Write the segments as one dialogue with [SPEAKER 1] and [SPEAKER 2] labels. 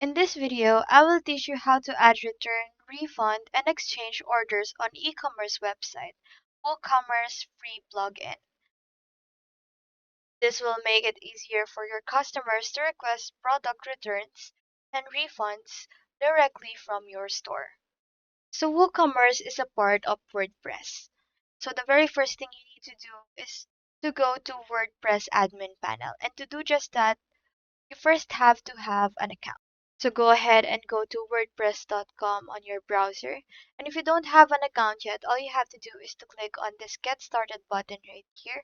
[SPEAKER 1] In this video, I will teach you how to add return, refund, and exchange orders on e-commerce website, WooCommerce free plugin. This will make it easier for your customers to request product returns and refunds directly from your store. So WooCommerce is a part of WordPress. So the very first thing you need to do is to go to WordPress admin panel. And to do just that, you first have to have an account. So go ahead and go to wordpress.com on your browser. And if you don't have an account yet, all you have to do is to click on this Get Started button right here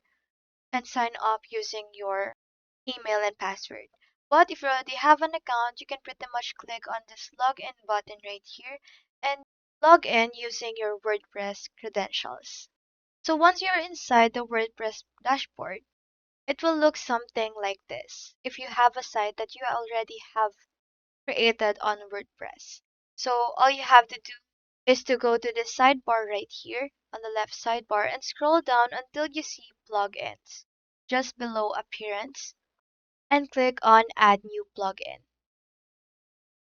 [SPEAKER 1] and sign up using your email and password. But if you already have an account, you can pretty much click on this login button right here and log in using your WordPress credentials. So once you're inside the WordPress dashboard, it will look something like this if you have a site that you already have created on WordPress. So all you have to do is to go to the sidebar right here on the left sidebar and scroll down until you see plugins just below appearance and click on add new plugin.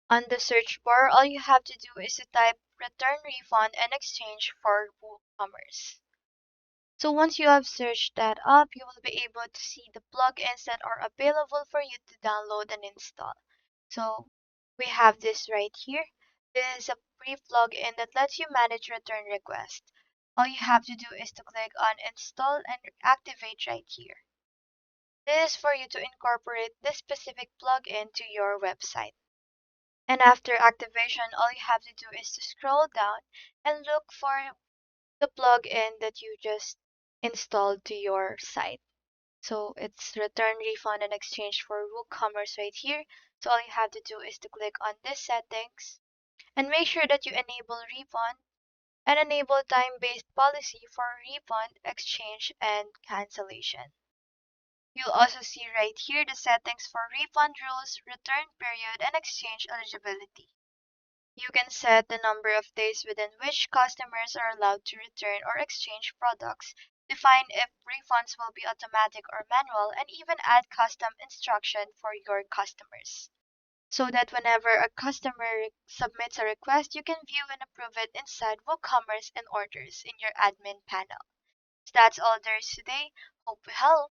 [SPEAKER 1] On the search bar, all you have to do is to type return, refund, and exchange for WooCommerce. So once you have searched that up, you will be able to see the plugins that are available for you to download and install. So we have this right here. This is a free plugin that lets you manage return requests. All you have to do is to click on install and activate right here. This is for you to incorporate this specific plugin to your website. And after activation, all you have to do is to scroll down and look for the plugin that you just installed to your site. So it's return, refund, and exchange for WooCommerce right here. So all you have to do is to click on this settings and make sure that you enable refund and enable time-based policy for refund, exchange, and cancellation. You'll also see right here the settings for refund rules, return period, and exchange eligibility. You can set the number of days within which customers are allowed to return or exchange products, define if refunds will be automatic or manual, and even add custom instruction for your customers. So that whenever a customer submits a request, you can view and approve it inside WooCommerce and orders in your admin panel. So that's all there is today. Hope we help.